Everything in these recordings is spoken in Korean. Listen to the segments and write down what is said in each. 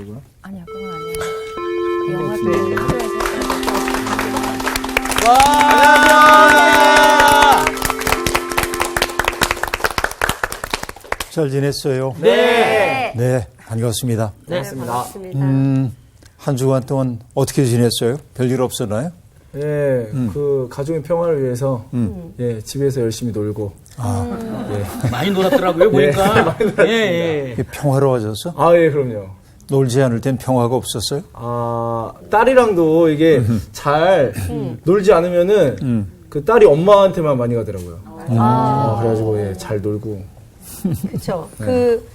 이거? 아니야, 그건 아니야. 영화 배우에서 잘 지냈어요? 네. 네, 반갑습니다. 네, 반갑습니다. 한 주간 동안 어떻게 지냈어요? 별일 없었나요? 예, 그 가족의 평화를 위해서 예, 집에서 열심히 놀고. 많이 놀았더라고요, 보니까. 예. 이게 평화로워졌어? 아, 예, 그럼요. 놀지 않을 땐 평화가 없었어요? 아, 딸이랑도 이게 잘 놀지 않으면은 그 딸이 엄마한테만 많이 가더라고요. 그래가지고 예, 잘 놀고. 그렇죠. 그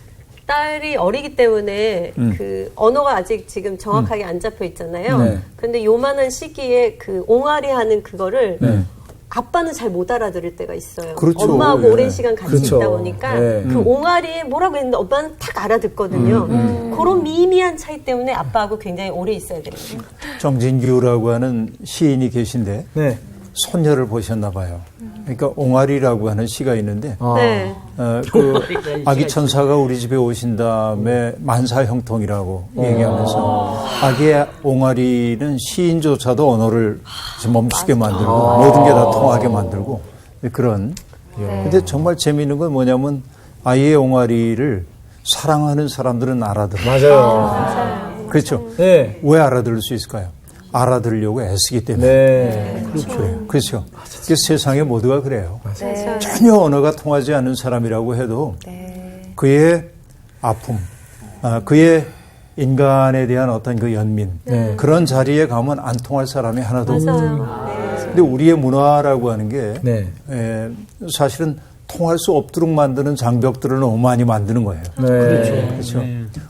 딸이 어리기 때문에 그 언어가 아직 지금 정확하게 안 잡혀 있잖아요. 네. 근데 요만한 시기에 그 옹알이 하는 그거를 네. 아빠는 잘 못 알아들을 때가 있어요. 그렇죠. 엄마하고 예. 오랜 시간 같이 그렇죠. 있다 보니까 네. 그 옹알이 뭐라고 했는데 엄마는 탁 알아듣거든요. 그런 미미한 차이 때문에 아빠하고 굉장히 오래 있어야 됩니다. 정진규라고 하는 시인이 계신데 네. 손녀를 보셨나 봐요. 그러니까 옹알이라고 하는 시가 있는데 아. 네. 그 아기 천사가 우리 집에 오신 다음에 만사형통이라고 얘기하면서 아기의 옹알이는 시인조차도 언어를 멈추게 만들고 모든 게 다 통하게 만들고 그런. 근데 정말 재미있는 건 뭐냐면 아이의 옹알이를 사랑하는 사람들은 알아들어요. 맞아요. 그렇죠. 네. 왜 알아들을 수 있을까요? 알아들으려고 애쓰기 때문에. 네. 그렇죠. 그 세상에 모두가 그래요. 네. 전혀 언어가 통하지 않는 사람이라고 해도 그의 아픔, 그의 인간에 대한 어떤 그 연민, 그런 자리에 가면 안 통할 사람이 하나도 없어요. 근데 우리의 문화라고 하는 게 네. 사실은 통할 수 없도록 만드는 장벽들을 너무 많이 만드는 거예요. 네. 그렇죠.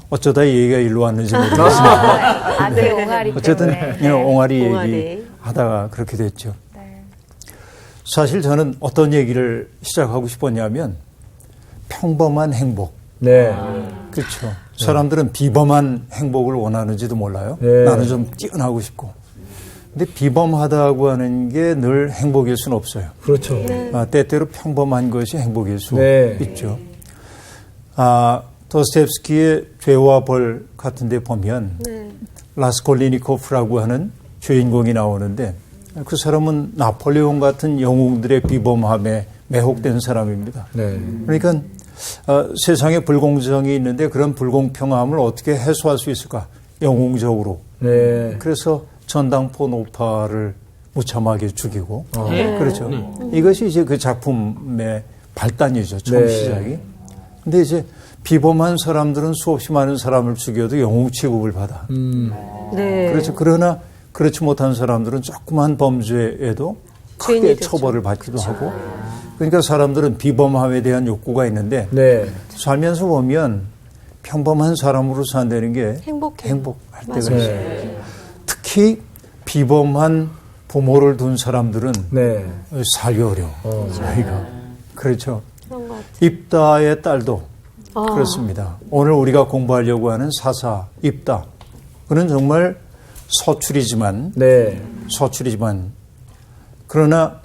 어쩌다 이 얘기가 일로 왔는지 모르겠습니다. 아들 옹알이 어쨌든 때문에. 옹알이 옹알이. 얘기하다가 그렇게 됐죠. 사실 저는 어떤 얘기를 시작하고 싶었냐면 평범한 행복. 네. 그렇죠. 사람들은 비범한 행복을 원하는지도 몰라요. 네. 나는 좀 뛰어나고 싶고. 근데 비범하다고 하는 게 늘 행복일 수는 없어요. 그렇죠. 때때로 평범한 것이 행복일 수 네. 있죠. 도스토옙스키의 죄와 벌 같은 데 보면 라스콜리니코프라고 하는 주인공이 나오는데 그 사람은 나폴레옹 같은 영웅들의 비범함에 매혹된 사람입니다. 네. 그러니까 세상에 불공정이 있는데 그런 불공평함을 어떻게 해소할 수 있을까? 영웅적으로. 네. 그래서 전당포 노파를 무참하게 죽이고. 그렇죠. 이것이 이제 그 작품의 발단이죠. 처음 네. 시작이. 근데 이제 비범한 사람들은 수없이 많은 사람을 죽여도 영웅 취급을 받아. 네. 그렇죠. 그러나 그렇지 못한 사람들은 조그만 범죄에도 크게 죄인이 되죠. 처벌을 받기도 하고. 그러니까 사람들은 비범함에 대한 욕구가 있는데 네. 살면서 보면 평범한 사람으로 산다는 게 행복해요. 행복할 때가 맞아요. 있어요. 특히 비범한 부모를 둔 사람들은 네. 살기 어려워. 저희가. 그렇죠. 그런 것 같아요. 입다의 딸도 그렇습니다. 오늘 우리가 공부하려고 하는 사사 입다. 그는 정말 서출이지만 그러나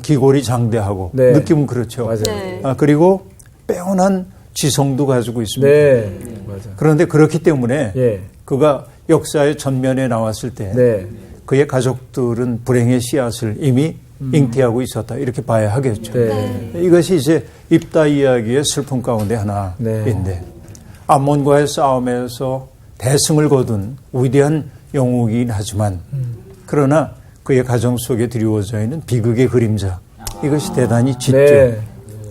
기골이 장대하고 네. 느낌은 그렇죠. 맞아요. 네. 그리고 빼어난 지성도 가지고 있습니다. 네. 맞아요. 그런데 그렇기 때문에 예. 그가 역사의 전면에 나왔을 때 네. 그의 가족들은 불행의 씨앗을 이미 잉태하고 있었다. 이렇게 봐야 하겠죠. 네. 이것이 이제 입다 이야기의 슬픔 가운데 하나인데 암몬과의 싸움에서 대승을 거둔 위대한 영웅이긴 하지만 그러나 그의 가정 속에 드리워져 있는 비극의 그림자 이것이 대단히 짙죠. 네.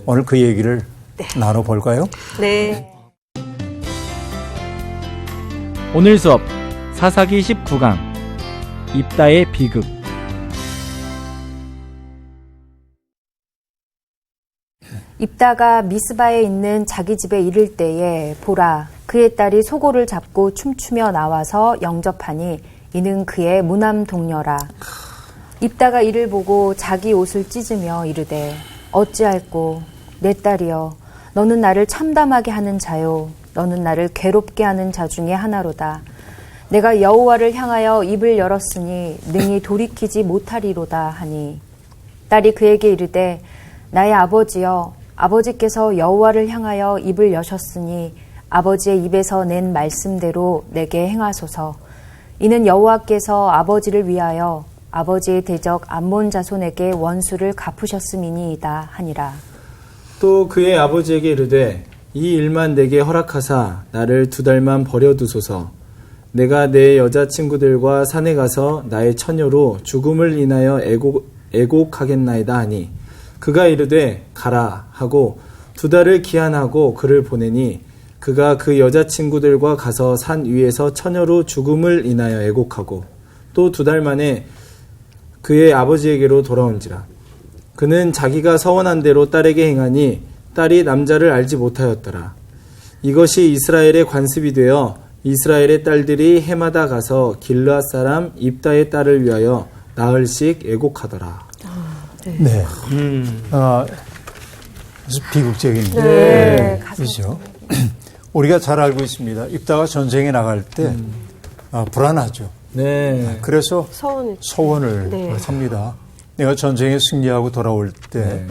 오늘 그 얘기를 나눠볼까요? 네. 오늘 수업 사사기 19강 입다의 비극. 입다가 미스바에 있는 자기 집에 이를 때에 보라 그의 딸이 소고를 잡고 춤추며 나와서 영접하니 이는 그의 무남 동료라. 입다가 이를 보고 자기 옷을 찢으며 이르되 어찌할꼬 내 딸이여 너는 나를 참담하게 하는 자요 너는 나를 괴롭게 하는 자 중에 하나로다. 내가 여호와를 향하여 입을 열었으니 능히 돌이키지 못하리로다 하니 딸이 그에게 이르되 나의 아버지여 아버지께서 여호와를 향하여 입을 여셨으니 아버지의 입에서 낸 말씀대로 내게 행하소서. 이는 여호와께서 아버지를 위하여 아버지의 대적 암몬 자손에게 원수를 갚으셨음이니이다 하니라. 또 그의 아버지에게 이르되 이 일만 내게 허락하사 나를 2달만 버려두소서. 내가 내 여자친구들과 산에 가서 나의 처녀로 죽음을 인하여 애곡하겠나이다 하니 그가 이르되 가라 하고 2달을 기한하고 그를 보내니 그가 그 여자친구들과 가서 산 위에서 처녀로 죽음을 인하여 애곡하고 또 2달 만에 그의 아버지에게로 돌아온지라. 그는 자기가 서원한 대로 딸에게 행하니 딸이 남자를 알지 못하였더라. 이것이 이스라엘의 관습이 되어 이스라엘의 딸들이 해마다 가서 길르앗 사람 입다의 딸을 위하여 나흘씩 애곡하더라. 네. 아주 비극적인데. 네. 그죠? 우리가 잘 알고 있습니다. 입다가 전쟁에 나갈 때 불안하죠. 네. 그래서 서원을. 소원을 네. 합니다. 내가 전쟁에 승리하고 돌아올 때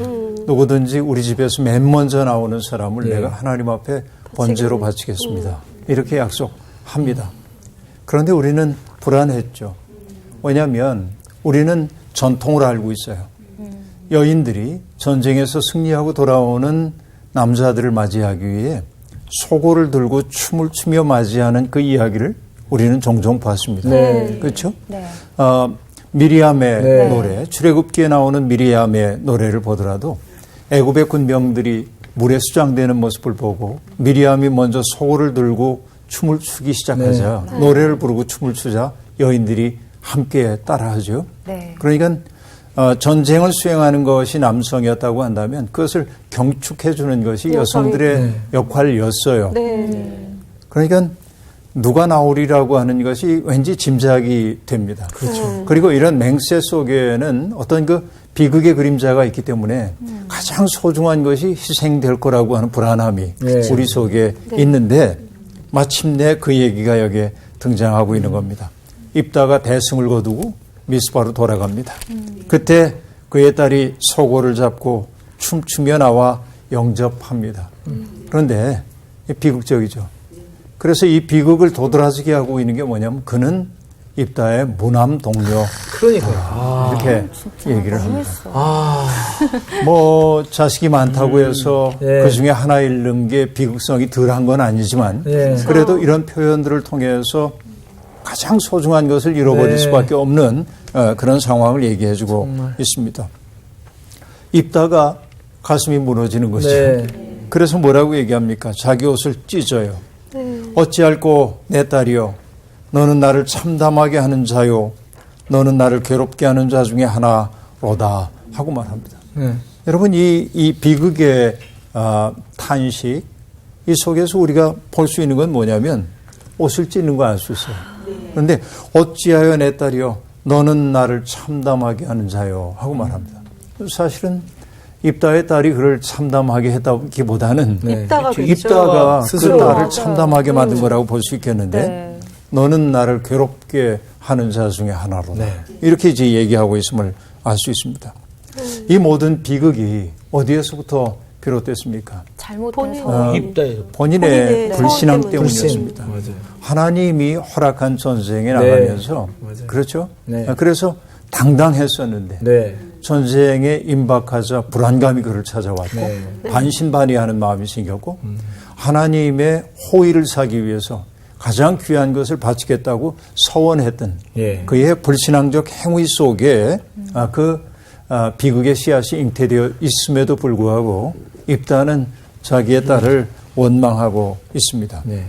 누구든지 우리 집에서 맨 먼저 나오는 사람을 내가 하나님 앞에 번제로 바치겠습니다. 이렇게 약속합니다. 그런데 우리는 불안했죠. 왜냐하면 우리는 전통을 알고 있어요. 여인들이 전쟁에서 승리하고 돌아오는 남자들을 맞이하기 위해 소고를 들고 춤을 추며 맞이하는 그 이야기를 우리는 종종 봤습니다. 네. 그렇죠? 네. 미리암의 네. 노래, 출애굽기에 나오는 미리암의 노래를 보더라도 애굽의 군병들이 물에 수장되는 모습을 보고 미리암이 먼저 소고를 들고 춤을 추기 시작하자 노래를 부르고 춤을 추자 여인들이 함께 따라하죠. 네. 그러니까 전쟁을 수행하는 것이 남성이었다고 한다면 그것을 경축해 주는 것이 여성들의 역할이었어요. 네. 그러니까 누가 나오리라고 하는 것이 왠지 짐작이 됩니다. 그렇죠. 그리고 이런 맹세 속에는 어떤 그 비극의 그림자가 있기 때문에 가장 소중한 것이 희생될 거라고 하는 불안함이 네. 우리 속에 있는데 마침내 그 얘기가 여기에 등장하고 있는 겁니다. 입다가 대승을 거두고 미스바로 돌아갑니다. 그때 그의 딸이 소고를 잡고 춤추며 나와 영접합니다. 그런데 비극적이죠. 그래서 이 비극을 도드라지게 하고 있는 게 뭐냐면 그는 입다의 무남 동료 그러니까요. 이렇게 얘기를 합니다. 뭐 자식이 많다고 해서 예. 그중에 하나 잃는 게 비극성이 덜한 건 아니지만 예. 그래도 이런 표현들을 통해서 가장 소중한 것을 잃어버릴 네. 수밖에 없는 그런 상황을 얘기해주고 있습니다. 입다가 가슴이 무너지는 거죠. 네. 그래서 뭐라고 얘기합니까? 자기 옷을 찢어요. 어찌할꼬 내 딸이여 너는 나를 참담하게 하는 자요 너는 나를 괴롭게 하는 자 중에 하나로다 하고 말합니다. 네. 여러분 이 비극의 탄식 이 속에서 우리가 볼 수 있는 건 뭐냐면 옷을 찢는 거 알 수 있어요. 그런데 어찌하여 내 딸이여 너는 나를 참담하게 하는 자요 하고 말합니다. 사실은 입다의 딸이 그를 참담하게 했다기보다는 입다가 그렇죠. 입다가 그 스스로. 딸을 참담하게 만든 거라고 볼 수 있겠는데 네. 너는 나를 괴롭게 하는 자 중에 하나로다. 네. 이렇게 이제 얘기하고 있음을 알 수 있습니다. 이 모든 비극이 어디에서부터 비롯됐습니까? 잘못해서 입다에 본인의 본인의 불신앙 소원 때문이었습니다. 맞아요. 하나님이 허락한 전쟁에 나가면서 맞아요. 그렇죠? 네. 그래서 당당했었는데 네. 전쟁에 임박하자 불안감이 그를 찾아왔고 네. 반신반의하는 마음이 생겼고 하나님의 호의를 사기 위해서 가장 귀한 것을 바치겠다고 서원했던 예. 그의 불신앙적 행위 속에 비극의 씨앗이 잉태되어 있음에도 불구하고 입다는 자기의 딸을 원망하고 있습니다. 네.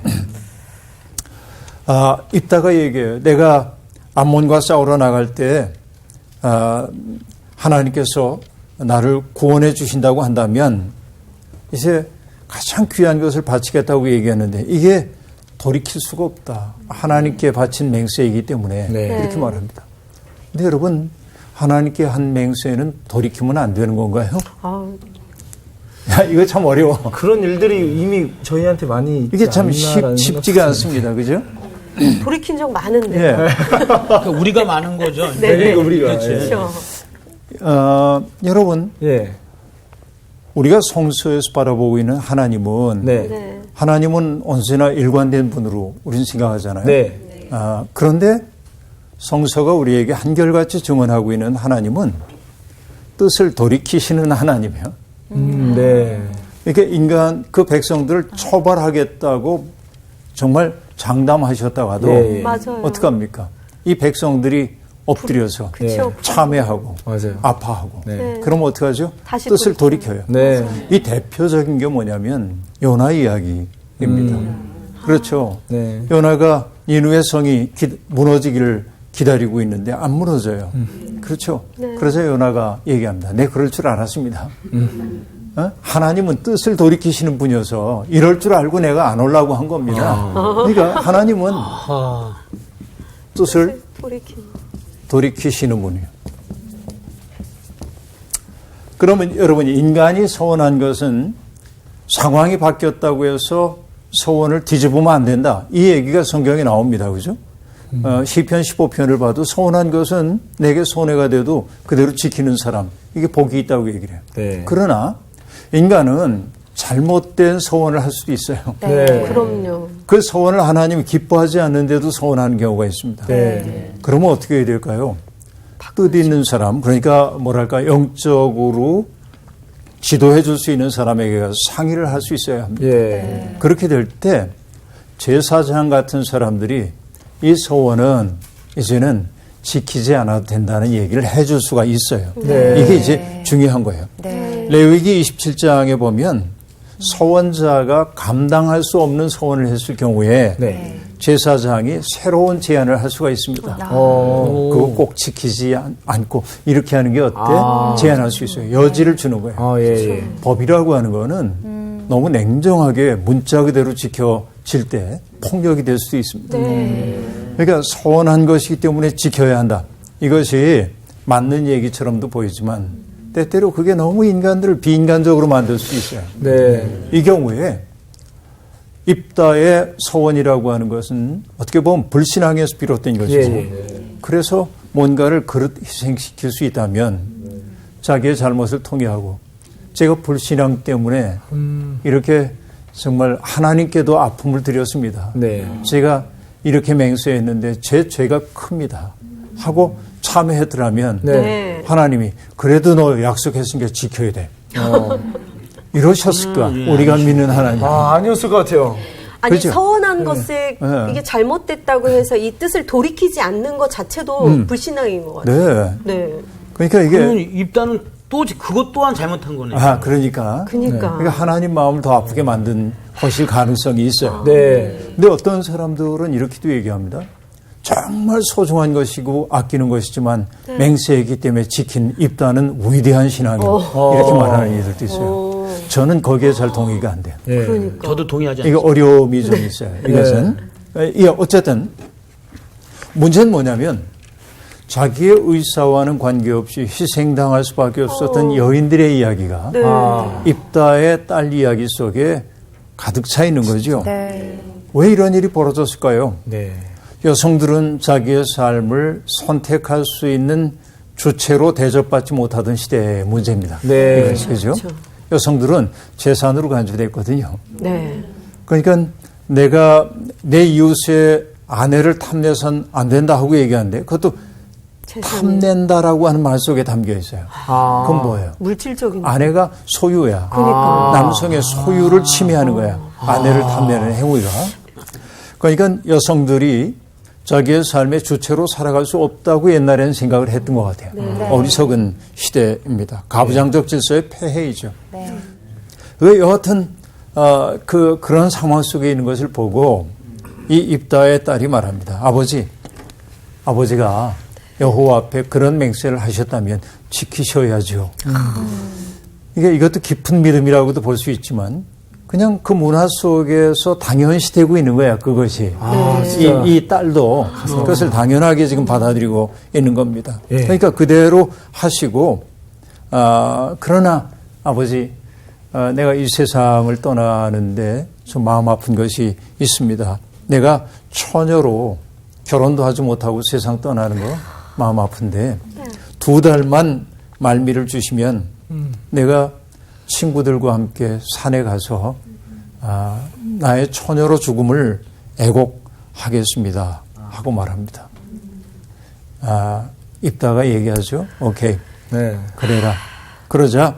입다가 얘기해요. 내가 암몬과 싸우러 나갈 때 하나님께서 나를 구원해 주신다고 한다면 이제 가장 귀한 것을 바치겠다고 얘기했는데 이게 돌이킬 수가 없다. 하나님께 바친 맹세이기 때문에 네. 이렇게 말합니다. 근데 여러분 하나님께 한 맹세는 돌이키면 안 되는 건가요? 야, 이거 참 어려워. 그런 일들이 이미 저희한테 많이 있지 이게 참 않나라는 쉽지가 생각이 않습니다. 그죠? 돌이킨 적 많은데. 예. 그러니까 우리가 많은 거죠. 네. 네, 우리가. 그렇죠. 여러분 예. 우리가 성서에서 바라보고 있는 하나님은 네. 네. 하나님은 언제나 일관된 분으로 우리는 생각하잖아요. 네. 그런데 성서가 우리에게 한결같이 증언하고 있는 하나님은 뜻을 돌이키시는 하나님이에요. 네. 이렇게 인간 그 백성들을 처벌하겠다고 정말 장담하셨다고 하도 예, 예. 맞아요. 어떡합니까? 이 백성들이 엎드려서 그쵸. 참회하고 맞아요. 아파하고 네. 그럼 어떡하죠? 다시 뜻을 돌이켜요. 네. 이 대표적인 게 뭐냐면 요나 이야기입니다. 그렇죠. 네. 요나가 니느웨 성이 무너지기를 기다리고 있는데 안 무너져요. 그렇죠. 그래서 요나가 얘기합니다. 내 그럴 줄 알았습니다. 하나님은 뜻을 돌이키시는 분이어서 이럴 줄 알고 내가 안 오려고 한 겁니다. 그러니까 하나님은 뜻을 돌이키시는 분이에요. 그러면 여러분, 인간이 서원한 것은 상황이 바뀌었다고 해서 서원을 뒤집으면 안 된다. 이 얘기가 성경에 나옵니다. 그죠? 시편 15편을 봐도 서원한 것은 내게 손해가 돼도 그대로 지키는 사람, 이게 복이 있다고 얘기를 해요. 네. 그러나 인간은 잘못된 서원을 할 수도 있어요. 네. 그럼요. 그 서원을 하나님이 기뻐하지 않는데도 서원하는 경우가 있습니다. 네. 그러면 어떻게 해야 될까요? 뜻 있는 사람, 그러니까 뭐랄까 영적으로 지도해 줄 수 있는 사람에게 가서 상의를 할 수 있어야 합니다. 예. 그렇게 될 때 제사장 같은 사람들이 이 서원은 이제는 지키지 않아도 된다는 얘기를 해줄 수가 있어요. 네. 이게 이제 중요한 거예요. 네. 레위기 27장에 보면 서원자가 감당할 수 없는 서원을 했을 경우에 네. 제사장이 새로운 제안을 할 수가 있습니다. 그거 꼭 지키지 않고 이렇게 하는 게 어때? 제안할 수 있어요. 여지를 주는 거예요. 예. 법이라고 하는 거는 너무 냉정하게 문자 그대로 지켜질 때 폭력이 될 수도 있습니다. 그러니까 서원한 것이기 때문에 지켜야 한다. 이것이 맞는 얘기처럼도 보이지만 때때로 그게 너무 인간들을 비인간적으로 만들 수 있어요. 네. 이 경우에 입다의 서원이라고 하는 것은 어떻게 보면 불신앙에서 비롯된 것이죠. 예. 그래서 뭔가를 그릇 희생시킬 수 있다면 자기의 잘못을 통회하고 제가 불신앙 때문에 이렇게 정말 하나님께도 아픔을 드렸습니다. 네. 제가 이렇게 맹세했는데 제 죄가 큽니다. 하고 참회했더라면 네. 하나님이 그래도 너 약속했으니까 지켜야 돼. 이러셨을까? 우리가 믿는 하나님. 아니었을 것 같아요. 아니 그렇죠? 서원한 것에 네. 이게 잘못됐다고 해서 이 뜻을 돌이키지 않는 것 자체도 불신앙인 것 같아요. 네. 네. 그러니까 이게 그러면 입다는 또 그것 또한 잘못한 거네요. 그러니까 그러니까. 하나님 마음을 더 아프게 만든 것일 가능성이 있어요. 네. 근데 어떤 사람들은 이렇게도 얘기합니다. 정말 소중한 것이고 아끼는 것이지만 맹세했기 때문에 지킨 입다는 위대한 신앙이고 이렇게 말하는 이들도 있어요. 저는 거기에 잘 동의가 안 돼요. 예. 그러니까. 저도 동의하지 이거 않습니다. 어려움이 좀 있어요. 이것은 어쨌든 문제는 뭐냐면 자기의 의사와는 관계없이 희생당할 수밖에 없었던 여인들의 이야기가 입다의 딸 이야기 속에 가득 차 있는 거죠. 네. 왜 이런 일이 벌어졌을까요? 네. 여성들은 자기의 삶을 선택할 수 있는 주체로 대접받지 못하던 시대의 문제입니다. 네. 그죠? 여성들은 재산으로 간주됐거든요. 네. 그러니까 내가 내 이웃의 아내를 탐내선 안 된다 하고 얘기하는데 그것도 탐낸다라고 하는 말 속에 담겨 있어요. 그건 뭐예요? 물질적인. 아내가 소유야. 그러니까. 남성의 소유를 침해하는 거야. 아내를 탐내는 행위가. 그러니까 여성들이 자기의 삶의 주체로 살아갈 수 없다고 옛날에는 생각을 했던 것 같아요. 어리석은 시대입니다. 가부장적 질서의 폐해이죠. 네. 여하튼 그런 상황 속에 있는 것을 보고 이 입다의 딸이 말합니다. 아버지가 여호와 앞에 그런 맹세를 하셨다면 지키셔야죠. 이것도 깊은 믿음이라고도 볼 수 있지만 그냥 그 문화 속에서 당연시되고 있는 거야, 그것이. 이 딸도 그것을 당연하게 지금 받아들이고 있는 겁니다. 예. 그러니까 그대로 하시고, 그러나 아버지, 내가 이 세상을 떠나는데 좀 마음 아픈 것이 있습니다. 내가 처녀로 결혼도 하지 못하고 세상 떠나는 거 마음 아픈데 2달만 말미를 주시면 내가 친구들과 함께 산에 가서 나의 처녀로 죽음을 애곡하겠습니다 하고 말합니다. 입다가 얘기하죠. 오케이, 네. 그래라. 그러자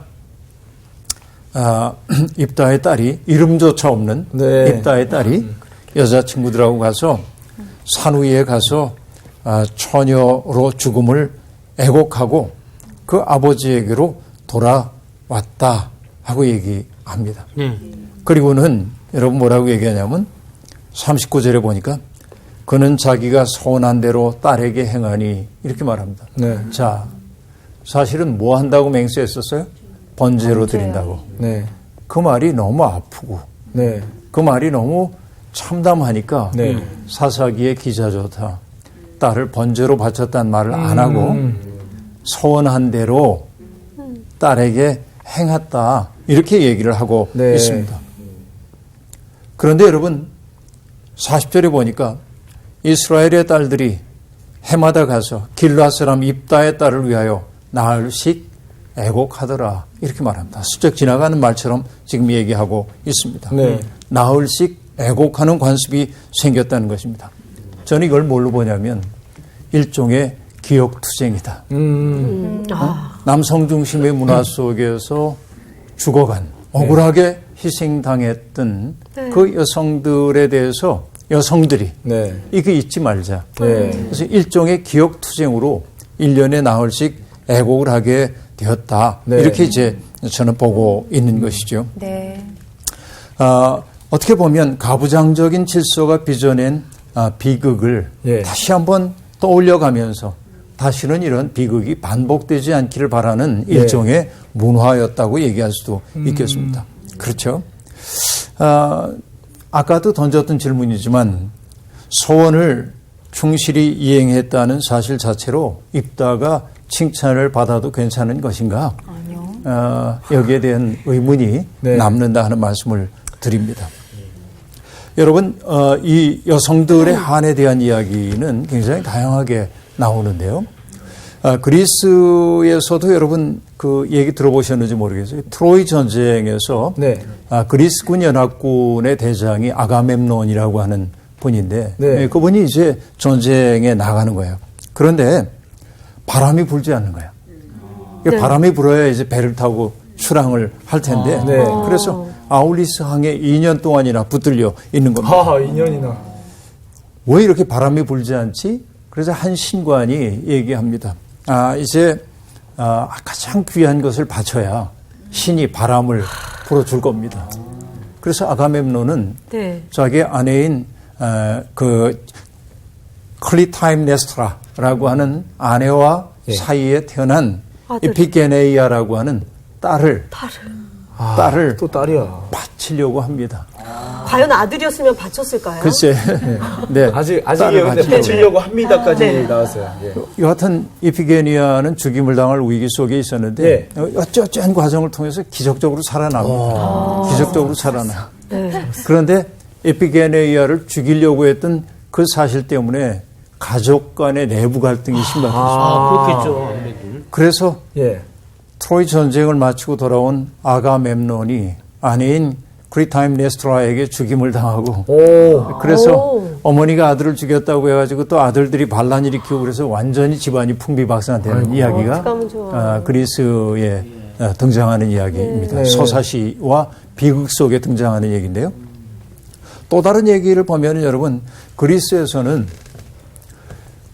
입다의 딸이, 이름조차 없는 네. 입다의 딸이 여자친구들하고 가서 산 위에 가서 처녀로 죽음을 애곡하고 그 아버지에게로 돌아왔다 하고 얘기합니다. 그리고는 여러분 뭐라고 얘기하냐면 39절에 보니까 그는 자기가 소원한 대로 딸에게 행하니 이렇게 말합니다. 네. 자, 사실은 뭐 한다고 맹세했었어요? 번제로 드린다고. 네. 그 말이 너무 아프고 네. 그 말이 너무 참담하니까 네. 사사기의 기자조차 딸을 번제로 바쳤다는 말을 안 하고 소원한 대로 딸에게 행했다 이렇게 얘기를 하고 네. 있습니다. 그런데 여러분 40절에 보니까 이스라엘의 딸들이 해마다 가서 길르앗 사람 입다의 딸을 위하여 나흘씩 애곡하더라 이렇게 말합니다. 슬쩍 지나가는 말처럼 지금 얘기하고 있습니다. 네. 나흘씩 애곡하는 관습이 생겼다는 것입니다. 저는 이걸 뭘로 보냐면 일종의 기억투쟁이다. 남성 중심의 문화 속에서 죽어간 억울하게 희생당했던 그 여성들에 대해서 여성들이 네. 이거 잊지 말자. 네. 그래서 일종의 기억투쟁으로 1년에 나흘씩 애곡을 하게 되었다. 네. 이렇게 이제 저는 보고 있는 것이죠. 네. 어떻게 보면 가부장적인 질서가 빚어낸 비극을 예. 다시 한번 떠올려가면서 다시는 이런 비극이 반복되지 않기를 바라는 예. 일종의 문화였다고 얘기할 수도 있겠습니다. 그렇죠. 아까도 던졌던 질문이지만 소원을 충실히 이행했다는 사실 자체로 입다가 칭찬을 받아도 괜찮은 것인가? 아니요. 여기에 대한 의문이 네. 남는다 하는 말씀을 드립니다. 여러분, 이 여성들의 한에 대한 이야기는 굉장히 다양하게 나오는데요. 그리스에서도 여러분 그 얘기 들어보셨는지 모르겠어요. 트로이 전쟁에서 네. 그리스군 연합군의 대장이 아가멤논이라고 하는 분인데 네. 그분이 이제 전쟁에 나가는 거예요. 그런데 바람이 불지 않는 거예요. 네. 바람이 불어야 이제 배를 타고 출항을 할 텐데 네. 그래서 아울리스 항에 2년 동안이나 붙들려 있는 겁니다. 하하, 2년이나. 왜 이렇게 바람이 불지 않지? 그래서 한 신관이 얘기합니다. 이제 가장 귀한 것을 바쳐야 신이 바람을 불어줄 겁니다. 그래서 아가멤논은 네. 자기 아내인 그 클리타임네스트라라고 하는 아내와 예. 사이에 태어난 아들. 이피게네이아라고 하는 딸을 또 딸이야. 바치려고 합니다. 과연 아들이었으면 바쳤을까요? 글쎄, 네. 아직이에요. 딸을 근데 바치려고. 바치려고 합니다까지 네. 나왔어요. 예. 여하튼 이피게니아는 죽임을 당할 위기 속에 있었는데 어쩌한 과정을 통해서 기적적으로 살아납니다. 기적적으로 살아나. 네. 그런데 이피게네이아를 죽이려고 했던 그 사실 때문에 가족 간의 내부 갈등이 심각했습니다. 그렇겠죠. 아무래도. 그래서 예. 트로이 전쟁을 마치고 돌아온 아가멤논이 아내인 크리타임네스트라에게 죽임을 당하고 오. 그래서 오. 어머니가 아들을 죽였다고 해가지고 또 아들들이 반란 일으키고 그래서 완전히 집안이 풍비박산되는 이야기가 어떡하면 좋아. 그리스에 등장하는 이야기입니다. 네. 서사시와 비극 속에 등장하는 얘기인데요. 또 다른 얘기를 보면 여러분 그리스에서는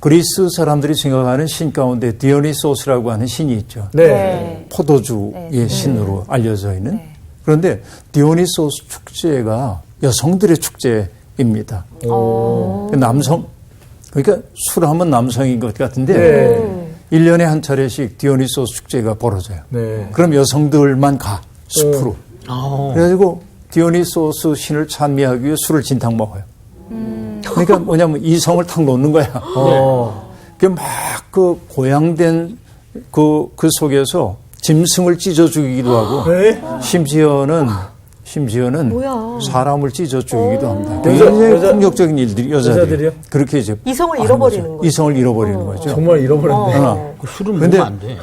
그리스 사람들이 생각하는 신 가운데 디오니소스라고 하는 신이 있죠. 네. 포도주의 신으로 알려져 있는. 네. 그런데 디오니소스 축제가 여성들의 축제입니다. 남성, 그러니까 술하면 남성인 것 같은데 네. 1년에 한 차례씩 디오니소스 축제가 벌어져요. 네. 그럼 여성들만 가, 숲으로. 그래가지고 디오니소스 신을 찬미하기 위해 술을 진탕 먹어요. 그러니까 뭐냐면 이성을 탁 놓는 거야. 그 막 그 고양된 그 속에서 짐승을 찢어 죽이기도 하고 네? 심지어는 뭐야. 사람을 찢어 죽이기도 합니다. 여자- 굉장히 여자- 폭력적인 일들이 여자들이 여자들이요? 그렇게 이제 이성을 하는 잃어버리는 거죠. 거죠. 이성을 잃어버리는 거죠. 정말 잃어버렸네. 어. 그 술은 근데 먹으면 안 돼.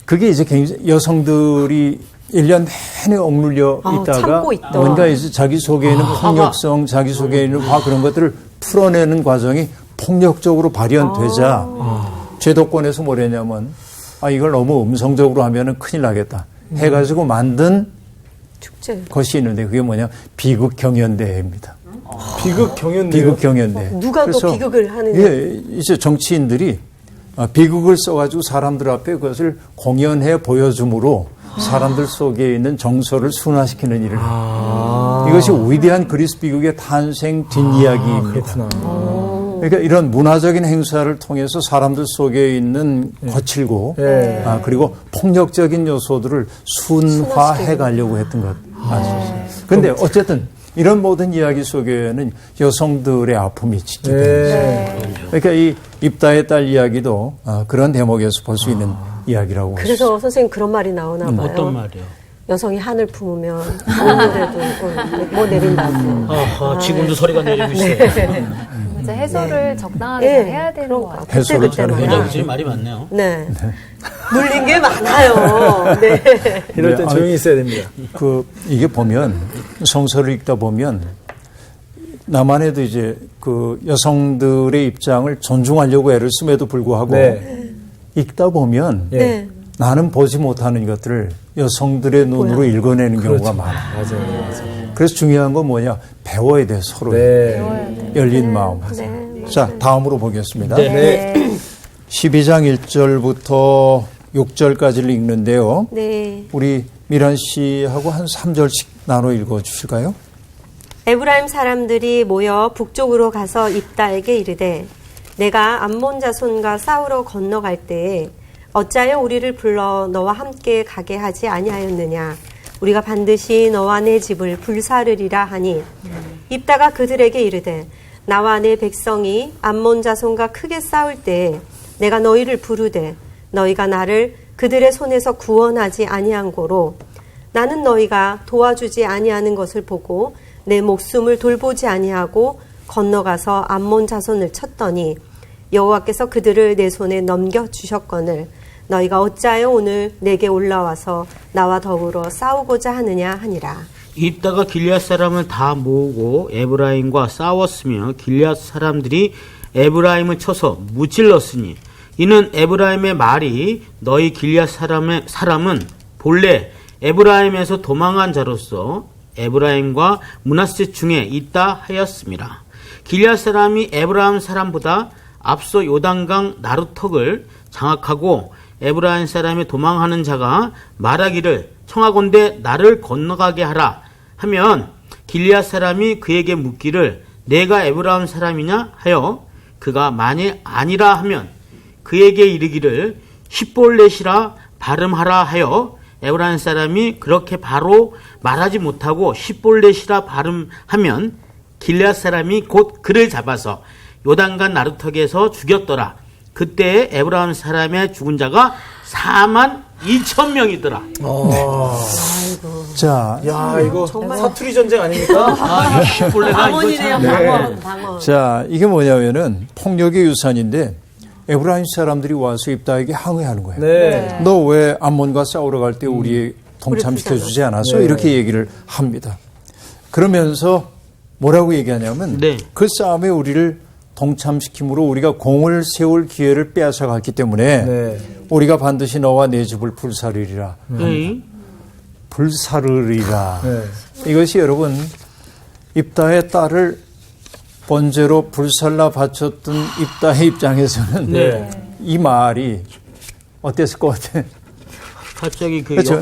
그게 이제 굉장히 여성들이 1년 내내 억눌려 있다가 참고 있던. 뭔가 이제 자기 속에 있는 폭력성, 자기 속에 있는 그런 것들을 풀어내는 과정이 폭력적으로 발현되자 제도권에서 뭐랬냐면 이걸 너무 음성적으로 하면은 큰일 나겠다 해가지고 만든 축제. 것이 있는데 그게 뭐냐 비극 경연대회입니다. 비극 경연대. 비극 경연대. 누가 더 그래서 비극을 하느냐. 예, 이제 정치인들이 비극을 써가지고 사람들 앞에 그것을 공연해 보여줌으로 사람들 속에 있는 정서를 순화시키는 일을 해요. 이것이 위대한 그리스 비극의 탄생 뒷이야기입니다. 그렇구나. 그러니까 이런 문화적인 행사를 통해서 사람들 속에 있는 거칠고 그리고 폭력적인 요소들을 순화해 가려고 했던 것 같습니다. 그런데 어쨌든 이런 모든 이야기 속에는 여성들의 아픔이 지켜집니다. 그러니까 이 입다의 딸 이야기도 그런 대목에서 볼 수 있는 이야기라고 볼 수 있습니다. 그래서 선생님 그런 말이 나오나 봐요. 어떤 말이요? 여성이 하늘 품으면 오늘에도 뭐 내린다고. 지금도 소리가 내리고 있어요. 이제 해소를 적당하게 네, 잘 해야 되는 그런 것 거 같아요. 같아요. 해소를 그때 잘 말이야. 여자들이 말이 많네요. 네. 물린 게 많아요. 네. 이럴 땐 조용히 있어야 됩니다. 이게 보면 성서를 읽다 보면 나만해도 이제 그 여성들의 입장을 존중하려고 애를 씀에도 불구하고 읽다 보면 네. 나는 보지 못하는 것들을 여성들의 눈으로 읽어내는 경우가 많아. 맞아요. 그래서 중요한 건 뭐냐? 배워야 돼, 서로. 열린 마음. 자, 다음으로 보겠습니다. 네. 12장 1절부터 6절까지를 읽는데요. 네. 우리 미란 씨하고 한 3절씩 나눠 읽어 주실까요? 에브라임 사람들이 모여 북쪽으로 가서 입다에게 이르되 내가 암몬 자손과 싸우러 건너갈 때에 어찌하여 우리를 불러 너와 함께 가게 하지 아니하였느냐 우리가 반드시 너와 내 집을 불사르리라 하니 입다가 그들에게 이르되 나와 내 백성이 암몬 자손과 크게 싸울 때에 내가 너희를 부르되 너희가 나를 그들의 손에서 구원하지 아니한 고로 나는 너희가 도와주지 아니하는 것을 보고 내 목숨을 돌보지 아니하고 건너가서 암몬 자손을 쳤더니 여호와께서 그들을 내 손에 넘겨주셨거늘 너희가 어찌하여 오늘 내게 올라와서 나와 더불어 싸우고자 하느냐 하니라. 입다가 길앗 사람을 다 모으고 에브라임과 싸웠으며 길앗 사람들이 에브라임을 쳐서 무찔렀으니 이는 에브라임의 말이 너희 길앗 사람은 본래 에브라임에서 도망한 자로서 에브라임과 므낫세 중에 있다 하였습니다. 길앗 사람이 에브라임 사람보다 앞서 요단강 나루턱을 장악하고 에브라임 사람이 도망하는 자가 말하기를 청하건대 나를 건너가게 하라 하면 길앗 사람이 그에게 묻기를 내가 에브라임 사람이냐 하여 그가 만일 아니라 하면 그에게 이르기를 십볼렛이라 발음하라 하여 에브라임 사람이 그렇게 바로 말하지 못하고 십볼렛이라 발음하면 길앗 사람이 곧 그를 잡아서 요단강 나루턱에서 죽였더라. 그때 에브라임 사람의 죽은 자가 42,000명이더라. 자, 야, 이거 사투리 전쟁 아닙니까? 방언이네요. 방언. 자, 이게 뭐냐면은 폭력의 유산인데 에브라임 사람들이 와서 입다에게 항의하는 거예요. 네. 너 왜 암몬과 싸우러 갈 때 우리 동참시켜 주지 않았어? 이렇게 얘기를 합니다. 그러면서 뭐라고 얘기하냐면 그 싸움에 우리를 동참시킴으로 우리가 공을 세울 기회를 빼앗아갔기 때문에 우리가 반드시 너와 내 집을 불사르리라. 불사르리라. 이것이 여러분 입다의 딸을 번제로 불살라 바쳤던 입다의 입장에서는 이 말이 어땠을 것 같아요? 갑자기 그렇죠?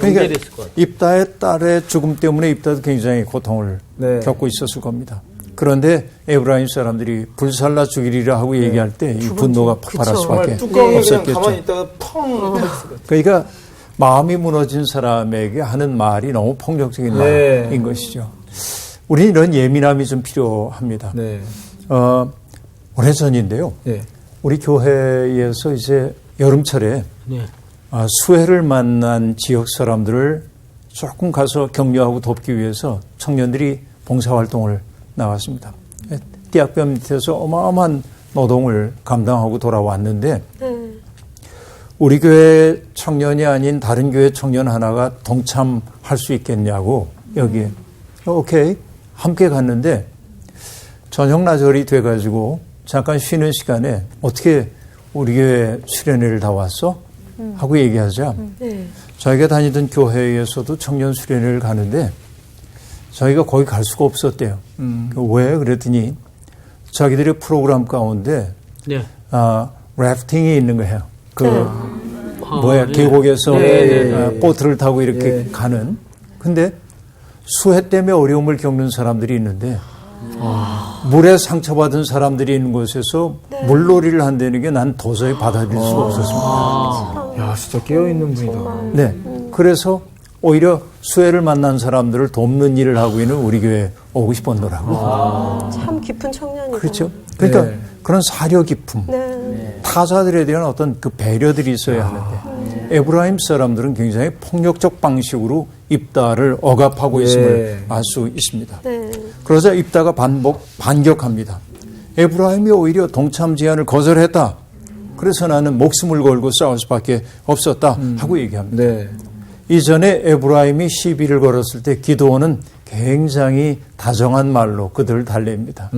연계됐을 것 같아요. 입다의 딸의 죽음 때문에 입다도 굉장히 고통을 겪고 있었을 겁니다. 그런데 에브라임 사람들이 불살라 죽이리라 하고 얘기할 때 이 분노가 폭발할 수밖에 뚜껑에 그냥 가만히 없었겠죠. 있다가 텅. 그러니까 마음이 무너진 사람에게 하는 말이 너무 폭력적인 말인 것이죠. 우리는 이런 예민함이 좀 필요합니다. 오래전인데요. 우리 교회에서 이제 여름철에 수해를 만난 지역 사람들을 조금 가서 격려하고 돕기 위해서 청년들이 봉사활동을 나왔습니다. 띠약볕 밑에서 어마어마한 노동을 감당하고 돌아왔는데 우리 교회 청년이 아닌 다른 교회 청년 하나가 동참할 수 있겠냐고 여기에. 오케이. 함께 갔는데 저녁 나절이 돼가지고 잠깐 쉬는 시간에 어떻게 우리 교회 수련회를 다 왔어? 하고 얘기하자. 자기가 다니던 교회에서도 청년 수련회를 가는데 자기가 거기 갈 수가 없었대요. 왜? 그랬더니 자기들의 프로그램 가운데 네. 래프팅이 있는 거예요. 네. 계곡에서 네. 보트를 타고 이렇게 가는. 근데 수해 때문에 어려움을 겪는 사람들이 있는데 물에 상처받은 사람들이 있는 곳에서 물놀이를 한다는 게 난 도저히 받아들일 수가 없었습니다. 야, 진짜 깨어있는 분이다. 네. 그래서 오히려 수해를 만난 사람들을 돕는 일을 하고 있는 우리 교회에 오고 싶었더라고요. 참 깊은 청년이다. 그렇죠. 그러니까 네. 그런 사려 깊음, 네. 타자들에 대한 어떤 그 배려들이 있어야 하는데 에브라임 사람들은 굉장히 폭력적 방식으로 입다를 억압하고 있음을 알 수 있습니다. 네. 그러자 입다가 반격합니다. 에브라임이 오히려 동참 제안을 거절했다. 그래서 나는 목숨을 걸고 싸울 수밖에 없었다 하고 얘기합니다. 네. 이전에 에브라임이 시비를 걸었을 때 기드온은 굉장히 다정한 말로 그들을 달랩니다.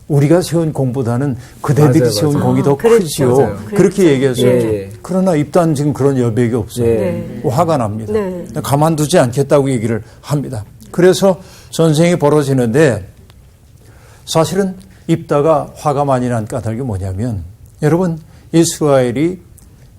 우리가 세운 공보다는 그대들이 맞아요, 세운 맞아요. 공이 더 그렇죠. 크지요. 맞아요. 그렇게 얘기했어요. 예. 그러나 입단 지금 그런 여백이 없어요. 예. 화가 납니다. 네. 가만두지 않겠다고 얘기를 합니다. 그래서 전쟁이 벌어지는데 사실은 입다가 화가 많이 난 까닭이 뭐냐면 여러분 이스라엘이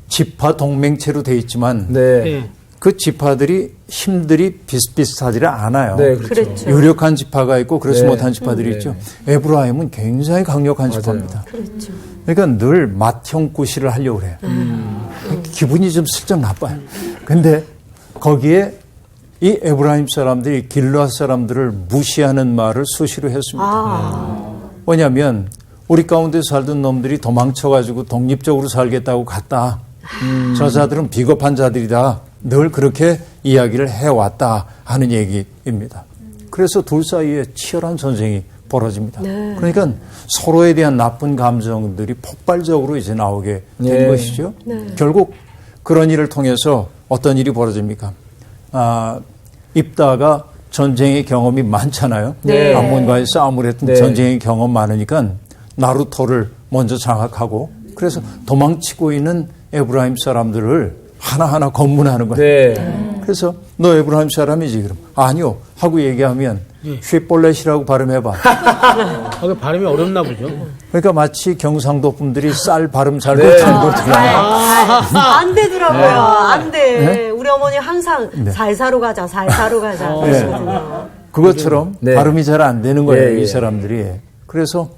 지파 동맹체로 돼 있지만 네. 네. 그 지파들이 힘들이 비슷비슷하지 않아요. 네, 그렇죠. 그렇죠. 유력한 지파가 있고 그렇지 네. 못한 지파들이 네. 있죠. 에브라임은 굉장히 강력한 지파입니다. 그렇죠. 그러니까 늘 맏형구시를 하려고 그래요. 기분이 좀 슬쩍 나빠요. 근데 거기에 이 에브라임 사람들이 길르앗 사람들을 무시하는 말을 수시로 했습니다. 뭐냐면 우리 가운데 살던 놈들이 도망쳐가지고 독립적으로 살겠다고 갔다. 저자들은 비겁한 자들이다. 늘 그렇게 이야기를 해왔다 하는 얘기입니다. 그래서 둘 사이에 치열한 전쟁이 벌어집니다. 그러니까 서로에 대한 나쁜 감정들이 폭발적으로 이제 나오게 된 네. 것이죠. 결국 그런 일을 통해서 어떤 일이 벌어집니까? 입다가 전쟁의 경험이 많잖아요. 네. 암몬과의 싸움을 했던 네. 전쟁의 경험 많으니까 나루토를 먼저 장악하고 그래서 도망치고 있는 에브라임 사람들을 하나하나 검문하는 거예요. 네. 그래서 너 에브라임 사람이지 그럼 아니요 하고 얘기하면 쉐볼렛이라고 발음해봐. 그 발음이 어렵나 보죠. 그러니까 마치 경상도 분들이 쌀 발음 잘 네. 못하는 것처럼 안 되더라고요. 안 돼. 네? 우리 어머니 항상 살사로 가자, 살사로 가자. 그러시거든요. 그것처럼 네. 발음이 잘 안 되는 거예요. 예, 예. 이 사람들이. 그래서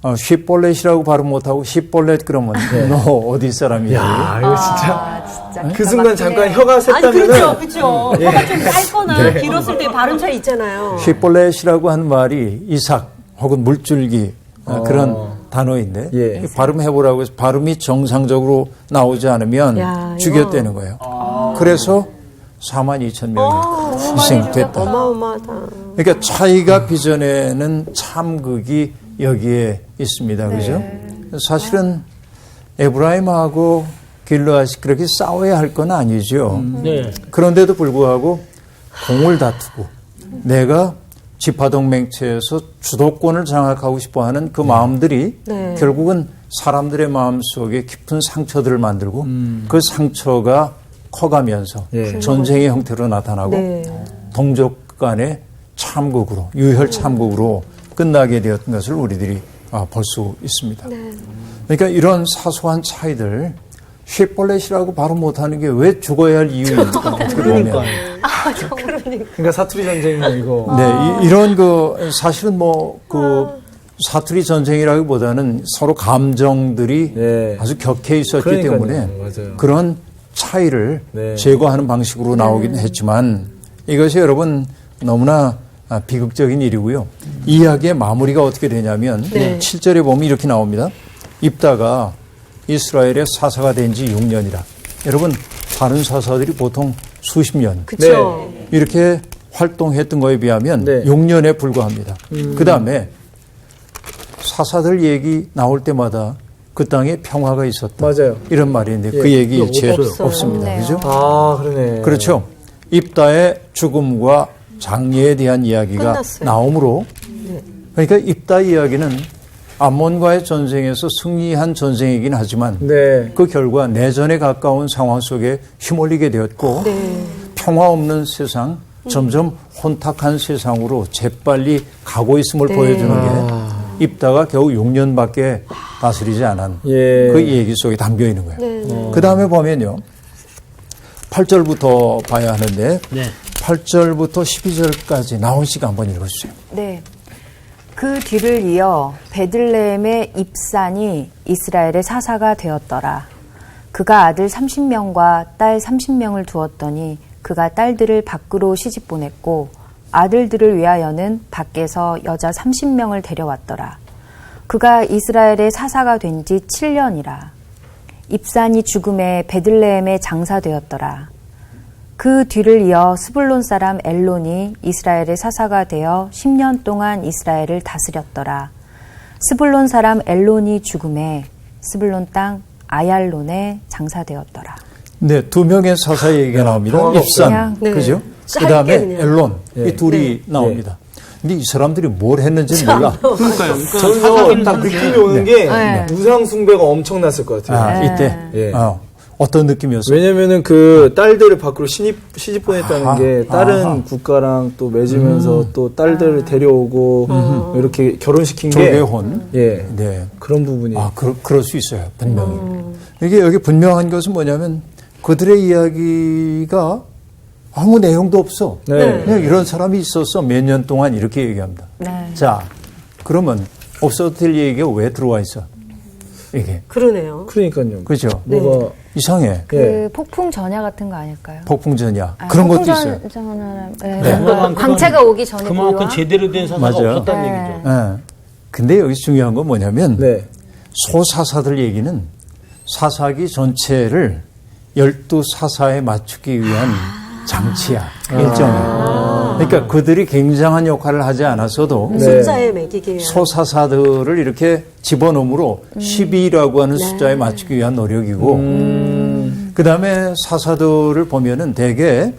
쉿볼렛이라고 발음 못하고 쉿볼렛 그러면 너 어디 사람이야? 야, 이거 진짜. 진짜 그 순간 잠깐 혀가 아니 샜다면은. 그렇죠, 그렇죠. 혀가 좀 짧거나 길었을 때 발음 차이 있잖아요. 쉿볼렛이라고 하는 말이 이삭 혹은 물줄기 그런 단어인데 예. 발음해보라고 해서 발음이 정상적으로 나오지 않으면 야, 죽였다는 거예요. 그래서 42,000명이 희생됐다. 어마어마하다. 그러니까 차이가 빚어내는 참극이 여기에 있습니다. 그죠? 사실은 에브라임하고 길르앗이 그렇게 싸워야 할 건 아니죠. 네. 그런데도 불구하고 공을 다투고 내가 지파동맹체에서 주도권을 장악하고 싶어하는 그 마음들이 네. 결국은 사람들의 마음속에 깊은 상처들을 만들고 그 상처가 커가면서 예. 전쟁의 형태로 나타나고 네. 동족 간의 참극으로 유혈 참극으로 끝나게 되었던 것을 우리들이 볼 수 있습니다. 그러니까 이런 사소한 차이들 쉐볼렛이라고 발음 못하는 게 왜 죽어야 할 이유입니까? 어떻게 보면. 그러니까 사투리 전쟁이 이거. 네, 이런 사실은 사투리 전쟁이라기보다는 서로 감정들이 네. 아주 격해 있었기 그러니까요. 때문에 맞아요. 그런 차이를 네. 제거하는 방식으로 나오긴 했지만 이것이 여러분 너무나 비극적인 일이고요. 이야기의 마무리가 어떻게 되냐면 7절에 보면 이렇게 나옵니다. 입다가 이스라엘의 사사가 된 지 6년이라. 여러분 다른 사사들이 보통 수십 년 그렇죠. 이렇게 활동했던 거에 비하면 네. 6년에 불과합니다. 그다음에 사사들 얘기 나올 때마다 그 땅에 평화가 있었다. 맞아요. 이런 말인데 예. 그 얘기 일체 없어요. 없습니다. 없네요. 그죠? 아, 그러네. 그렇죠. 입다의 죽음과 장례에 대한 이야기가 끝났어요. 나오므로 그러니까 입다 이야기는 암몬과의 전쟁에서 승리한 전쟁이긴 하지만 네. 그 결과 내전에 가까운 상황 속에 휘몰리게 되었고 평화 없는 세상, 점점 혼탁한 세상으로 재빨리 가고 있음을 보여주는 게 입다가 겨우 6년밖에 다스리지 않은 예. 그 얘기 속에 담겨 있는 거예요. 그 다음에 보면요. 8절부터 봐야 하는데 네. 8절부터 12절까지 나온 씨가 한번 읽어주세요. 네. 그 뒤를 이어 베들레헴의 입산이 이스라엘의 사사가 되었더라. 그가 아들 30명과 딸 30명을 두었더니 그가 딸들을 밖으로 시집 보냈고 아들들을 위하여는 밖에서 여자 30명을 데려왔더라. 그가 이스라엘의 사사가 된 지 7년이라. 입산이 죽음에 베들레헴에 장사되었더라. 그 뒤를 이어 스불론 사람 엘론이 이스라엘의 사사가 되어 10년 동안 이스라엘을 다스렸더라. 스불론 사람 엘론이 죽음에 스불론 땅 아얄론에 장사되었더라. 네, 두 명의 사사 얘기가 나옵니다. 입산, 그냥, 네. 그죠? 짧게 그 다음에 그냥. 엘론, 네. 이 둘이 네. 나옵니다. 근데 이 사람들이 뭘 했는지 몰라. 그러니까요. 그러니까 저는 사사기는 딱 한데 느낌이 오는 게 네. 우상 숭배가 엄청났을 것 같아요. 아, 이때 예. 어떤 느낌이었어요? 왜냐면은 그 딸들을 밖으로 시집 보냈다는 아하. 게 다른 아하. 국가랑 또 맺으면서 또 딸들을 데려오고 이렇게 결혼시킨 게 조계혼. 예. 네. 그런 부분이 그럴 수 있어요. 분명히. 이게 여기 분명한 것은 뭐냐면 그들의 이야기가 아무 내용도 없어. 네. 그냥 이런 사람이 있었어. 몇 년 동안 이렇게 얘기합니다. 네. 자, 그러면 없어도 될 얘기가 왜 들어와 있어? 이게. 그러네요. 그러니까요. 그죠? 뭐가 이상해. 그 예. 폭풍 전야 같은 거 아닐까요? 폭풍전야. 아, 그런 것도 폭풍 있어요. 뭔가 광채가 오기 전에 그만큼 보유한? 제대로 된 사사가 맞아요. 없었다는 네. 얘기죠. 예. 근데 여기 중요한 건 뭐냐면 네. 소사사들 얘기는 사사기 전체를 12사사에 맞추기 위한 장치야. 일종의. 그러니까 그들이 굉장한 역할을 하지 않았어도 네. 숫자에 매기기 위한. 소사사들을 이렇게 집어넣음으로 12라고 하는 숫자에 맞추기 위한 노력이고 그 다음에 사사들을 보면은 대개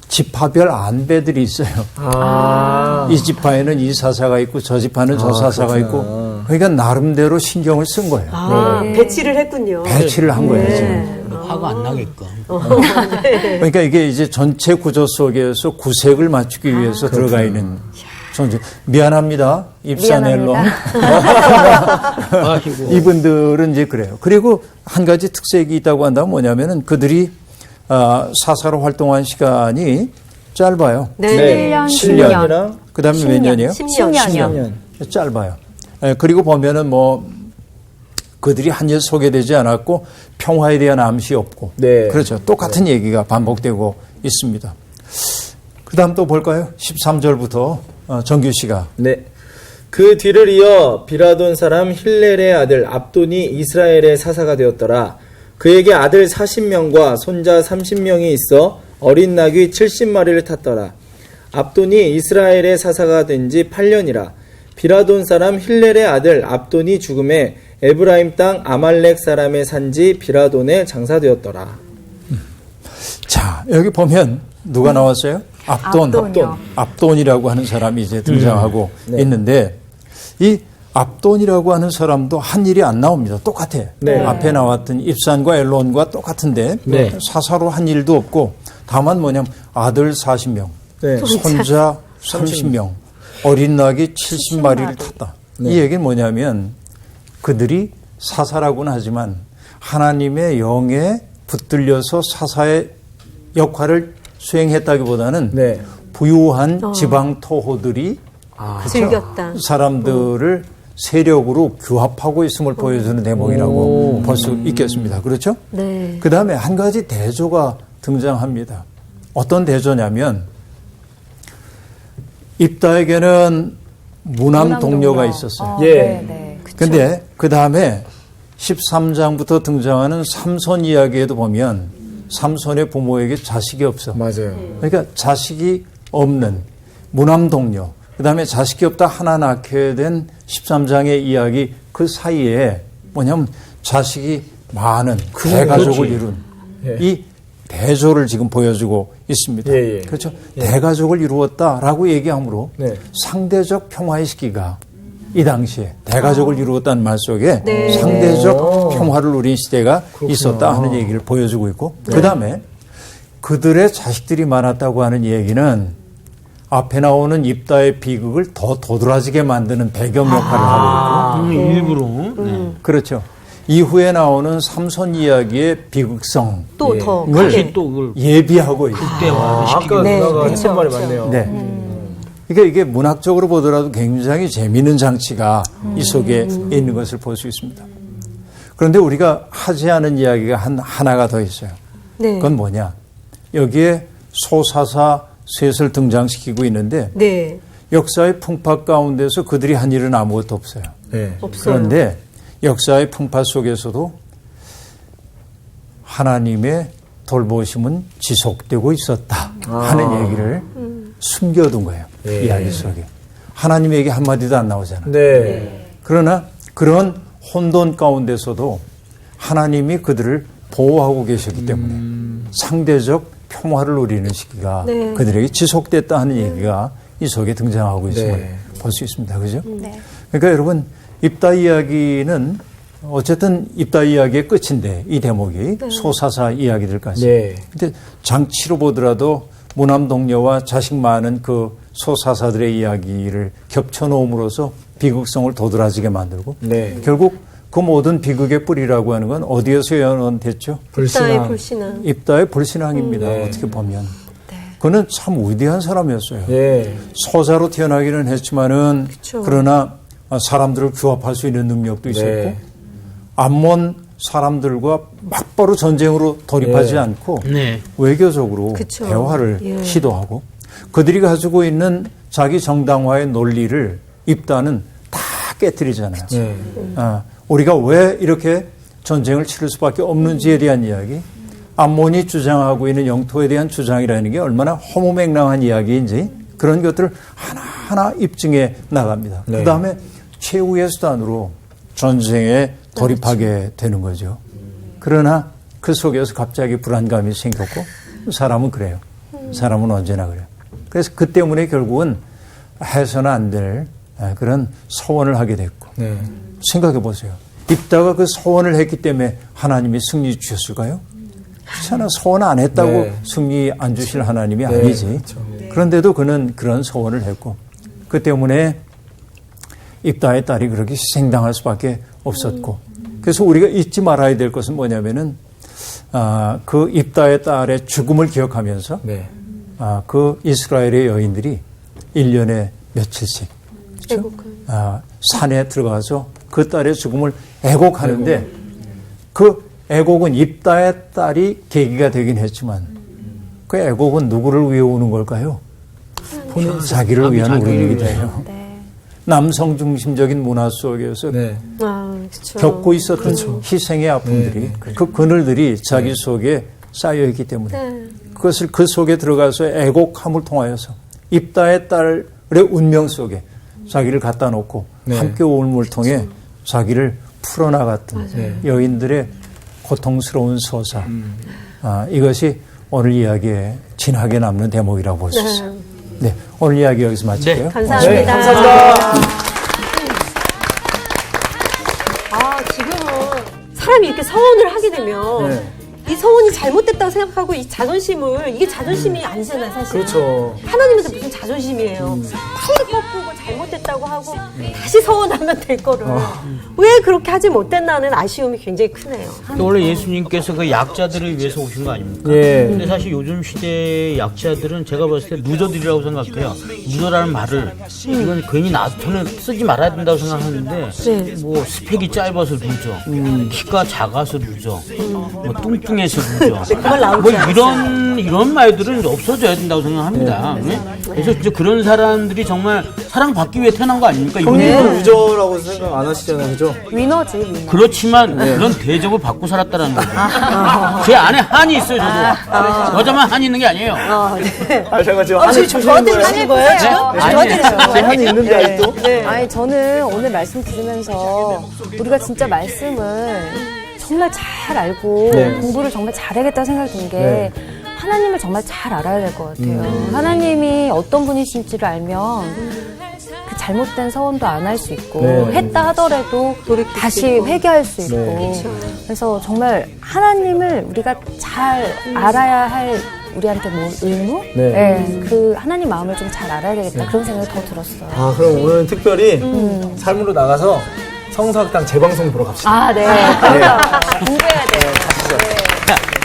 지파별 안배들이 있어요. 아. 이 지파에는 이 사사가 있고 저 지파는 저 사사가 있고 그러니까 나름대로 신경을 쓴 거예요. 배치를 했군요. 배치를 한 거예요. 지금. 화가 안 나게끔. 그러니까 이게 이제 전체 구조 속에서 구색을 맞추기 위해서 들어가 있는 존재. 미안합니다. 입산 앨범. 아이고. 이분들은 이제 그래요. 그리고 한 가지 특색이 있다고 한다면 뭐냐면은 그들이 사사로 활동한 시간이 짧아요. 네. 7년이랑 그 다음에 몇 년이에요? 10년. 10년. 짧아요. 그리고 보면은 뭐 그들이 한 일 소개되지 않았고 평화에 대한 암시 없고 네. 그렇죠. 똑같은 얘기가 반복되고 있습니다. 그 다음 또 볼까요? 13절부터 정규 씨가 네. 그 뒤를 이어 비라돈 사람 힐렐의 아들 압돈이 이스라엘의 사사가 되었더라. 그에게 아들 40명과 손자 30명이 있어 어린 나귀 70마리를 탔더라. 압돈이 이스라엘의 사사가 된 지 8년이라. 비라돈 사람 힐렐의 아들 압돈이 죽음에 에브라임 땅 아말렉 사람의 산지 비라돈에 장사되었더라. 자, 여기 보면 누가 나왔어요? 압돈이요. 압돈이라고 하는 사람이 이제 등장하고 네. 있는데 이 압돈이라고 하는 사람도 한 일이 안 나옵니다. 똑같아. 네. 앞에 나왔던 입산과 엘론과 똑같은데 네. 사사로 한 일도 없고 다만 뭐냐면 아들 40명, 네. 손자 30명, 어린 낙이 70마리를 탔다. 네. 이 얘기는 뭐냐면 그들이 사사라고는 하지만 하나님의 영에 붙들려서 사사의 역할을 수행했다기보다는 네. 부유한 지방 토호들이 즐겼다. 사람들을 세력으로 규합하고 있음을 보여주는 대목이라고 볼 수 있겠습니다. 그렇죠? 네. 그 다음에 한 가지 대조가 등장합니다. 어떤 대조냐면 입다에게는 무남 동료가 있었어요. 예. 네, 네. 근데 그 다음에 13장부터 등장하는 삼손 이야기에도 보면 삼손의 부모에게 자식이 없어. 맞아요. 그러니까 자식이 없는 무남 동료. 그 다음에 자식이 없다 하나 낳게 된 13장의 이야기 그 사이에 뭐냐면 자식이 많은 대가족을 그렇지. 이룬 예. 이 대조를 지금 보여주고 있습니다. 예, 예. 그렇죠? 대가족을 이루었다라고 얘기하므로 네. 상대적 평화의 시기가 이 당시에 대가족을 이루었다는 말 속에 네. 상대적 평화를 누린 시대가 있었다 하는 얘기를 보여주고 있고 그 다음에 그들의 자식들이 많았다고 하는 얘기는 앞에 나오는 입다의 비극을 더 도드라지게 만드는 배경 역할을 하고 있고 일부러. 네. 그렇죠. 이후에 나오는 삼손 이야기의 비극성을 또 더 다시 또 그걸 예비하고 있고 극대화 시키기 아까 네, 누나가 그렇죠, 했던 말이 그렇죠. 맞네요. 네. 그러니까 이게 문학적으로 보더라도 굉장히 재미있는 장치가 이 속에 있는 것을 볼 수 있습니다. 그런데 우리가 하지 않은 이야기가 하나가 더 있어요. 네. 그건 뭐냐? 여기에 소사사 셋을 등장시키고 있는데 네. 역사의 풍파 가운데서 그들이 한 일은 아무것도 없어요. 네. 없어요. 그런데 역사의 풍파 속에서도 하나님의 돌보심은 지속되고 있었다 하는 얘기를 숨겨둔 거예요. 예. 이야기 속에. 하나님의 얘기 한마디도 안 나오잖아요. 네. 그러나 그런 혼돈 가운데서도 하나님이 그들을 보호하고 계셨기 때문에 상대적 평화를 누리는 시기가 네. 그들에게 지속됐다 하는 얘기가 이 속에 등장하고 있음을 네. 볼 수 있습니다. 그죠? 네. 그러니까 여러분 입다 이야기는 어쨌든 입다 이야기의 끝인데 이 대목이 소사사 이야기들까지. 네. 근데 장치로 보더라도 무남동녀와 자식 많은 그 소사사들의 이야기를 겹쳐놓음으로써 비극성을 도드라지게 만들고 네. 결국 그 모든 비극의 뿌리라고 하는 건 어디에서 연원됐죠? 입다의 불신앙. 불신앙. 입다의 불신앙입니다. 네. 어떻게 보면. 그는 참 위대한 사람이었어요. 예. 소자로 태어나기는 했지만은 그쵸. 그러나 사람들을 규합할 수 있는 능력도 있었고 네. 암몬 사람들과 막바로 전쟁으로 돌입하지 네. 않고 네. 외교적으로 그쵸. 대화를 예. 시도하고 그들이 가지고 있는 자기 정당화의 논리를 입다는 다 깨뜨리잖아요. 네. 우리가 왜 이렇게 전쟁을 치를 수밖에 없는지에 대한 이야기, 암몬이 주장하고 있는 영토에 대한 주장이라는 게 얼마나 허무맹랑한 이야기인지 그런 것들을 하나하나 입증해 나갑니다. 네. 그다음에 최후의 수단으로 전쟁에 돌입하게 되는 거죠. 그러나 그 속에서 갑자기 불안감이 생겼고 사람은 그래요. 사람은 언제나 그래요. 그래서 그 때문에 결국은 해서는 안 될 그런 서원을 하게 됐고 네. 생각해 보세요. 입다가 그 서원을 했기 때문에 하나님이 승리 주셨을까요? 그렇잖아. 서원 안 했다고 네. 승리 안 주실 하나님이 네, 아니지. 그렇죠. 그런데도 그는 그런 서원을 했고 그 때문에 입다의 딸이 그렇게 희생당할 수밖에 없었고 그래서 우리가 잊지 말아야 될 것은 뭐냐면은 그 입다의 딸의 죽음을 기억하면서 네. 그 이스라엘의 여인들이 1년에 며칠씩 애국한. 산에 들어가서 그 딸의 죽음을 애곡하는데 그 애곡은 입다의 딸이 계기가 되긴 했지만 그 애곡은 누구를 위해 우는 걸까요? 자기를 위한 울음이기도 네. 남성 중심적인 문화 속에서 네. 그렇죠. 겪고 있었던 희생의 아픔들이 그 그늘들이 자기 속에 쌓여 있기 때문에 네. 그것을 그 속에 들어가서 애곡함을 통하여서 입다의 딸의 운명 속에 자기를 갖다 놓고 네. 함께 울음을 통해 자기를 풀어나갔던 네. 여인들의 고통스러운 서사 이것이 오늘 이야기에 진하게 남는 대목이라고 볼 수 있어요. 네, 오늘 이야기 여기서 마칠게요. 네, 감사합니다. 네, 감사합니다. 지금은 사람이 이렇게 서원을 하게 되면 네. 이 서원이 잘못됐다고 생각하고 이 자존심을 이게 자존심이 아니잖아요, 사실. 그렇죠. 하나님한테 무슨 자존심이에요. 빨리 꺾고 잘못됐다고 하고 다시 서원하면 될 거를 왜 그렇게 하지 못했나는 아쉬움이 굉장히 크네요. 또 원래 예수님께서 그 약자들을 위해서 오신 거 아닙니까? 예. 근데 사실 요즘 시대의 약자들은 제가 봤을 때 루저들이라고 생각해요. 루저라는 말을 이건 괜히 나한테는 쓰지 말아야 된다고 생각하는데 네. 뭐 스펙이 짧아서 루저, 키가 작아서 루저, 뭐 뚱뚱해 사랑해서 부죠. 뭐 이런 말들은 없어져야 된다고 생각합니다. 네? 그래서 이제 그런 사람들이 정말 사랑받기 위해 태어난 거 아닙니까? 형님은 유저라고 생각 안 하시잖아요, 그죠? 위너지, 위너. 그렇지만 그런 대접을 받고 살았다는 거죠. 제 안에 한이 있어요, 저도. 여자만 한이 있는 게 아니에요. 아, 제가 지금 지금 저한테 주신 거예요? 지금? 저한테 주신 거예요? 한이 있는데 아직도? 아니, 저는 오늘 말씀 들으면서 우리가 진짜 말씀을 정말 잘 알고 네. 공부를 정말 잘하겠다고 생각이 든 게 네. 하나님을 정말 잘 알아야 될 것 같아요. 하나님이 어떤 분이신지를 알면 그 잘못된 서원도 안 할 수 있고 네. 했다 하더라도 다시 회개할 수 있고 네. 그래서 정말 하나님을 우리가 잘 알아야 할 우리한테 뭐 의무? 네. 네, 그 하나님 마음을 좀 잘 알아야 되겠다 그런 생각이 더 들었어요. 아, 그럼 오늘은 특별히 삶으로 나가서 성서학당 재방송 보러 갑시다. 아, 네. 공부해야 돼요. 네.